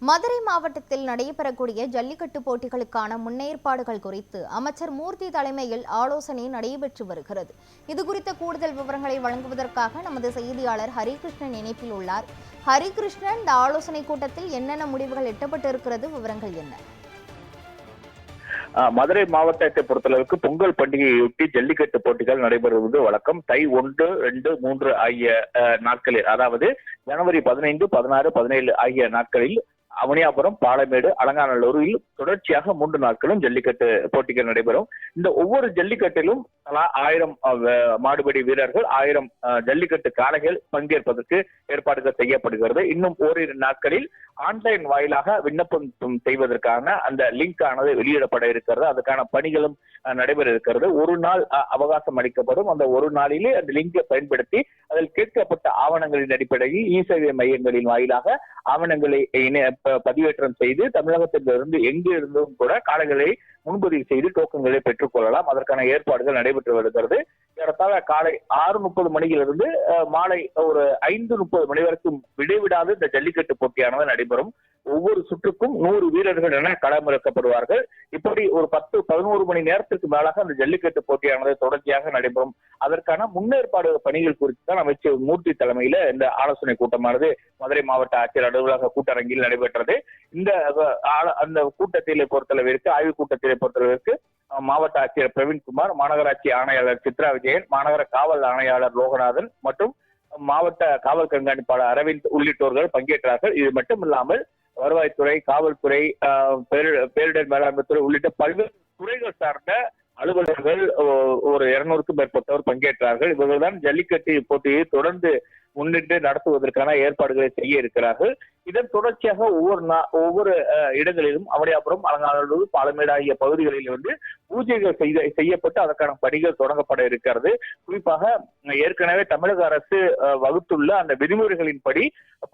மதுரை மாவட்டத்தில் நடைபெறக்கூடிய ஜல்லிக்கட்டு போட்டிகளுக்கான முன்னேற்பாடுகள் குறித்து அமைச்சர் மூர்த்தி தலைமையில் ஆலோசனை நடைபெற்று வருகிறது. இதுகுறித்த கூடுதல் விவரங்களை வழங்குவதற்காக நமது செய்தியாளர் ஹரிகிருஷ்ணன் இணைப்பில் உள்ளார். ஹரிகிருஷ்ணன், இந்த ஆலோசனை கூட்டத்தில் என்னென்ன முடிவுகள் எட்டப்பட்டிருக்கிறது, விவரங்கள் என்ன? மதுரை மாவட்டத்தை பொறுத்தளவுக்கு பொங்கல் பண்டிகையொட்டி ஜல்லிக்கட்டு போட்டிகள் நடைபெறுவது வழக்கம். தை 1, 2, 3 ஆகிய நாட்களில், அதாவது ஜனவரி 15, 16, 17 ஆகிய நாட்களில் அவனியாபுரம், பாலமேடு, அலங்காநல்லூரில் தொடர்ச்சியாக 3 நாட்களும் ஜல்லிக்கட்டு போட்டிகள் நடைபெறும். இந்த ஒவ்வொரு ஜல்லிக்கட்டிலும் தலா 1000 மாடுபிடி வீரர்கள், 1000 ஜல்லிக்கட்டு காளைகள் பங்கேற்பதற்கு ஏற்பாடுகள் செய்யப்படுகிறது. இன்னும் ஓரிரு நாட்களில் ஆன்லைன் வாயிலாக விண்ணப்பம் செய்வதற்கான அந்த லிங்க் ஆனது வெளியிடப்பட இருக்கிறது. அதுக்கான பணிகளும் நடைபெற இருக்கிறது. ஒரு நாள் அவகாசம் அளிக்கப்படும். அந்த ஒரு நாளிலே அந்த லிங்கை பயன்படுத்தி அதில் கேட்கப்பட்ட ஆவணங்களின் அடிப்படையில் இ-சேவை மையங்களின் வாயிலாக ஆவணங்களை பதிவேற்றம் செய்து தமிழகத்திலிருந்து எங்கு இருந்தும் கூட காளைகளை முன்பதிவு செய்து டோக்கன்களை பெற்றுக் கொள்ளலாம். அதற்கான ஏற்பாடுகள் நடைபெற்று வருகிறது. ஏறத்தாழ காலை 6:30 மணியிலிருந்து மாலை ஒரு 5:30 மணி வரைக்கும் விடைவிடாது இந்த ஜல்லிக்கட்டு போட்டியானது நடைபெறும். ஒவ்வொரு சுற்றுக்கும் 100 வீரர்கள் என களமிறக்கப்படுவார்கள். இப்படி ஒரு 10-11 மணி நேரத்திற்கு மேலாக அந்த ஜல்லிக்கட்டு போட்டியானது தொடர்ச்சியாக நடைபெறும். அதற்கான முன்னேற்பாடு பணிகள் குறித்து தான் அமைச்சர் மூர்த்தி தலைமையில இந்த ஆலோசனை கூட்டமானது மதுரை மாவட்ட ஆட்சியர் அலுவலக கூட்டரங்கில் நடைபெற்றது. இந்த அந்த கூட்டத்திலே பொறுத்தளவிற்கு, ஆய்வுக் கூட்டத்திலே பொறுத்தளவிற்கு மாவட்ட ஆட்சியர் பிரவீன்குமார், மாநகராட்சி ஆணையாளர் சித்ரா விஜயன், மாநகர காவல் ஆணையாளர் லோகநாதன் மற்றும் மாவட்ட காவல் கண்காணிப்பாளர் அரவிந்த் உள்ளிட்டோர்கள் பங்கேற்றார்கள். இது மட்டுமில்லாமல் வருவாய்த்துறை, காவல்துறை, பேரிடர் மேலாண்மை துறை உள்ளிட்ட பல்வேறு துறைகள் சார்ந்த அலுவலர்கள் ஒரு 200க்கும் மேற்பட்டவர் பங்கேற்றார்கள். இவர்கள்தான் ஜல்லிக்கட்டு போட்டியை தொடர்ந்து முன்னிட்டு நடத்துவதற்கான ஏற்பாடுகளை செய்ய இருக்கிறார்கள். இதன் தொடர்ச்சியாக ஒவ்வொரு இடங்களிலும் அவனியாபுரம், அலங்காநல்லூர், பாலமேடு ஆகிய பகுதிகளில் பூஜைகள் செய்யப்பட்டு அதற்கான பணிகள் தொடங்கப்பட இருக்கிறது. குறிப்பாக ஏற்கனவே தமிழக அரசு வகுத்துள்ள அந்த விதிமுறைகளின்படி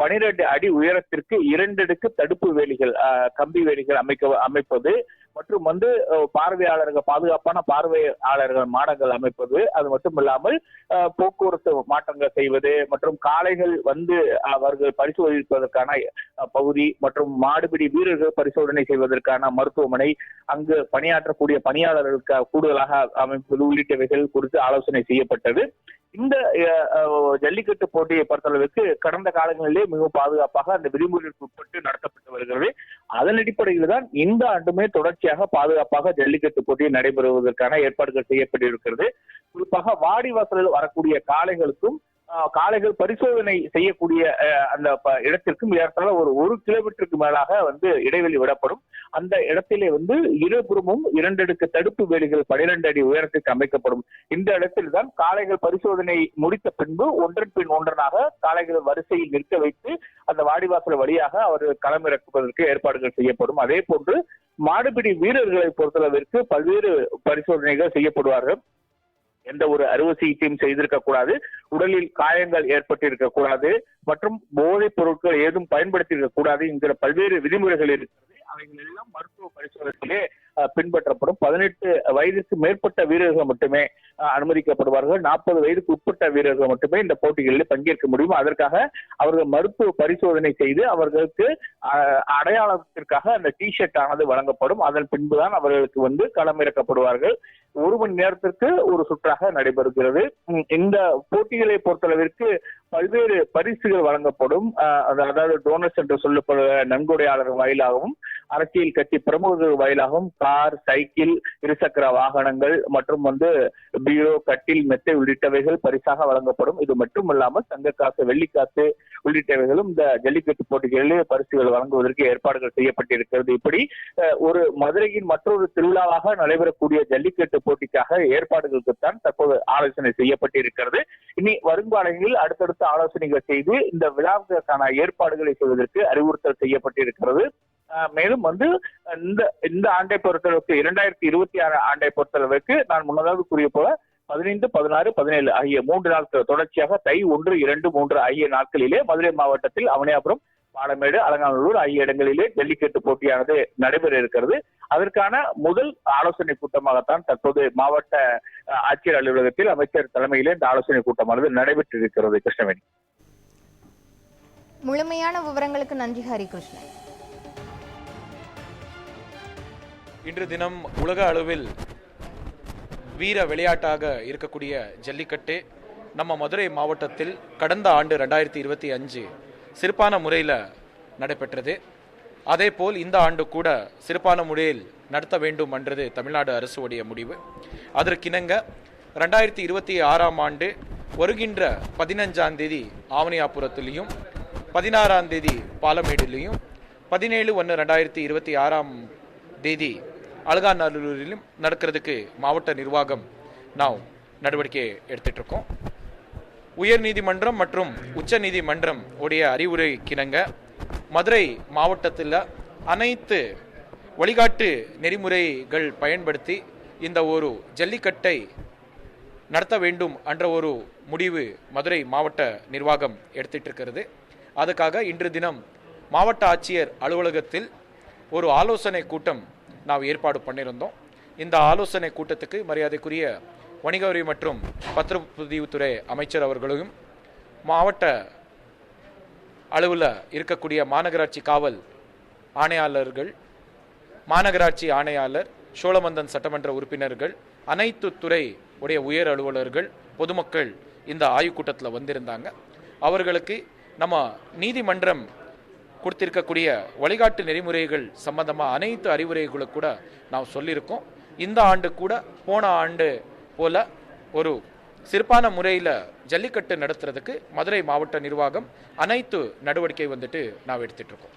12 அடி உயரத்திற்கு 2 அடுக்கு தடுப்பு வேலிகள், கம்பி வேலிகள் அமைப்பது மற்றும் பார்வையாளர்கள், பாதுகாப்பான பார்வையாளர்கள் மாடங்கள் அமைப்பது, அது மட்டுமில்லாமல் போக்குவரத்து மாற்றங்கள் செய்வது மற்றும் காளைகள் அவர்கள் பரிசோதிப்பதற்கான பகுதி மற்றும் மாடுபிடி வீரர்கள் பரிசோதனை செய்வதற்கான மருத்துவமனை, அங்கு பணியாற்றக்கூடிய பணியாளர்களுக்கு கூடுதலாக அமைப்பது உள்ளிட்டவைகள் குறித்து ஆலோசனை செய்யப்பட்டது. இந்த ஜல்லிக்கட்டு போட்டியை பொறுத்தளவுக்கு கடந்த காலங்களிலே மிகவும் பாதுகாப்பாக அந்த விதிமுறைகளுக்கு உட்பட்டு நடத்தப்பட்டு வருகிறது. அதன் அடிப்படையில் தான் இந்த ஆண்டுமே தொடர்ச்சியாக பாதுகாப்பாக ஜல்லிக்கட்டு போட்டி நடைபெறுவதற்கான ஏற்பாடுகள் செய்யப்பட்டிருக்கிறது. குறிப்பாக வாடிவாசலில் வரக்கூடிய காளைகளுக்கும் காளைகள் பரிசோதனை செய்யக்கூடிய அந்த இடத்திற்கும் ஏற்றால ஒரு 1 கிலோமீட்டருக்கு மேலாக இடைவெளி விடப்படும். அந்த இடத்திலே இருபுறமும் 2 அடுக்கு தடுப்பு வேலிகள் 12 அடி உயரத்துக்கு அமைக்கப்படும். இந்த இடத்தில் தான் காளைகள் பரிசோதனை முடித்த பின்பு ஒன்றன் பின் ஒன்றனாக காளைகள் வரிசையில் நிற்க வைத்து அந்த வாடிவாசல் வழியாக அவர்கள் களமிறக்குவதற்கு ஏற்பாடுகள் செய்யப்படும். அதே போன்று மாடுபிடி வீரர்களை பொறுத்தளவிற்கு பல்வேறு பரிசோதனைகள் செய்யப்படுவார்கள். எந்த ஒரு அறுவை சிகிச்சையும் செய்திருக்க கூடாது, உடலில் காயங்கள் ஏற்பட்டிருக்க கூடாது மற்றும் போதைப் பொருட்கள் ஏதும் பயன்படுத்தி இருக்க கூடாது என்கிற பல்வேறு விதிமுறைகள் இருக்கிறது. அவைகள் எல்லாம் மருத்துவ பரிசோதனையிலே பின்பற்றப்படும். 18 வயதுக்கு மேற்பட்ட வீரர்கள் மட்டுமே அனுமதிக்கப்படுவார்கள். 40 வயதுக்கு உட்பட்ட வீரர்கள் மட்டுமே இந்த போட்டிகளில் பங்கேற்க முடியும். அதற்காக அவர்கள் மருத்துவ பரிசோதனை செய்து அவர்களுக்கு அடையாளத்திற்காக அந்த டிஷர்ட் ஆனது வழங்கப்படும். அதன் பின்புதான் அவர்களுக்கு களமிறக்கப்படுவார்கள். 1 மணி நேரத்திற்கு ஒரு சுற்றாக நடைபெறுகிறது. இந்த போட்டிகளை பொறுத்தளவிற்கு பல்வேறு பரிசுகள் வழங்கப்படும். அதாவது டோனர்ஸ் என்று சொல்லப்படுகிற நன்கொடையாளர் வாயிலாகவும், அரசியல் கட்சி பிரமுகர்கள் வாயிலாகவும் கார், சைக்கிள், இருசக்கர வாகனங்கள் மற்றும் பீரோ, கட்டில், மெத்தை உள்ளிட்டவைகள் பரிசாக வழங்கப்படும். இது மட்டுமல்லாமல் தங்கக்காசு, வெள்ளிக்காசு உள்ளிட்டவைகளும் இந்த ஜல்லிக்கட்டு போட்டிகளிலே பரிசுகள் வழங்குவதற்கு ஏற்பாடுகள் செய்யப்பட்டிருக்கிறது. இப்படி ஒரு மதுரையின் மற்றொரு திருவிழாவாக நடைபெறக்கூடிய ஜல்லிக்கட்டு போட்டிக்காக ஏற்பாடுகளுக்குத்தான் தற்போது ஆலோசனை செய்யப்பட்டிருக்கிறது. இனி வருங்காலங்களில் அடுத்தடுத்த ஆலோசனைகள் செய்து இந்த விழாவுக்கான ஏற்பாடுகளை செய்வதற்கு அறிவுறுத்தல் செய்யப்பட்டிருக்கிறது. மேலும் இந்த ஆண்டை பொறுத்தளவுக்கு 2026 ஆண்டை பொறுத்தளவுக்கு நான் முன்னதாக கூறிய போல 15, 16, 17 ஆகிய 3 நாட்கள் தொடர்ச்சியாக தை 1, 2, 3 ஆகிய நாட்களிலே மதுரை மாவட்டத்தில் அவனியாபுரம், பாலமேடு, அலங்காநல்லூர் ஆகிய இடங்களிலே ஜல்லிக்கட்டு போட்டியானது நடைபெற இருக்கிறது. அதற்கான முதல் ஆலோசனை கூட்டமாகத்தான் தற்போது மாவட்ட ஆட்சியர் அலுவலகத்தில் அமைச்சர் தலைமையிலே இந்த ஆலோசனை கூட்டமானது நடைபெற்றிருக்கிறது. கிருஷ்ணவேணி, முழுமையான விவரங்களுக்கு நன்றி ஹரிகிருஷ்ணன். இன்று தினம் உலக அளவில் வீர விளையாட்டாக இருக்கக்கூடிய ஜல்லிக்கட்டு நம்ம மதுரை மாவட்டத்தில் கடந்த ஆண்டு 2025 சிறப்பான முறையில் நடைபெற்றது. அதேபோல் இந்த ஆண்டு கூட சிறப்பான முறையில் நடத்த வேண்டும் என்றது தமிழ்நாடு அரசுடைய முடிவு. அதற்கிணங்க 2026ஆம் ஆண்டு வருகின்ற 15ஆம் தேதி ஆவணியாபுரத்திலையும் 16ஆம் தேதி பாலமேடுலையும் 17/1/2026ஆம் தேதி அலங்காநல்லூரிலும் நடக்கிறதுக்கு மாவட்ட நிர்வாகம் நாம் நடவடிக்கை எடுத்துட்டு இருக்கோம். உயர் நீதிமன்றம் மற்றும் உச்ச நீதிமன்றம் உடைய அறிவுரைக்கிணங்க மதுரை மாவட்டத்தில் அனைத்து வழிகாட்டு நெறிமுறைகள் பயன்படுத்தி இந்த ஒரு ஜல்லிக்கட்டை நடத்த வேண்டும் என்ற ஒரு முடிவு மதுரை மாவட்ட நிர்வாகம் எடுத்துட்டு இருக்கிறது. அதுக்காக இன்று தினம் மாவட்ட ஆட்சியர் அலுவலகத்தில் ஒரு ஆலோசனை கூட்டம் நாம் ஏற்பாடு பண்ணியிருந்தோம். இந்த ஆலோசனை கூட்டத்துக்கு மரியாதைக்குரிய வணிக வரி மற்றும் பத்திரப்பதிவுத்துறை அமைச்சர் அவர்களையும் மாவட்ட அளவில் இருக்கக்கூடிய மாநகராட்சி காவல் ஆணையாளர்கள், மாநகராட்சி ஆணையாளர், சோழமந்தன் சட்டமன்ற உறுப்பினர்கள், அனைத்து துறை உடைய உயர் அலுவலர்கள், பொதுமக்கள் இந்த ஆய்வுக் கூட்டத்தில் வந்திருந்தாங்க. அவர்களுக்கு நம்ம நீதிமன்றம் கொடுத்திருக்கக்கூடிய வழிகாட்டு நெறிமுறைகள் சம்பந்தமாக அனைத்து அறிவுரைகளை கூட நாம் சொல்லியிருக்கோம். இந்த ஆண்டு கூட போன ஆண்டு போல ஒரு சிறப்பான முறையில் ஜல்லிக்கட்டு நடத்துறதுக்கு மதுரை மாவட்ட நிர்வாகம் அனைத்து நடவடிக்கை நாம் எடுத்துட்டு இருக்கோம்.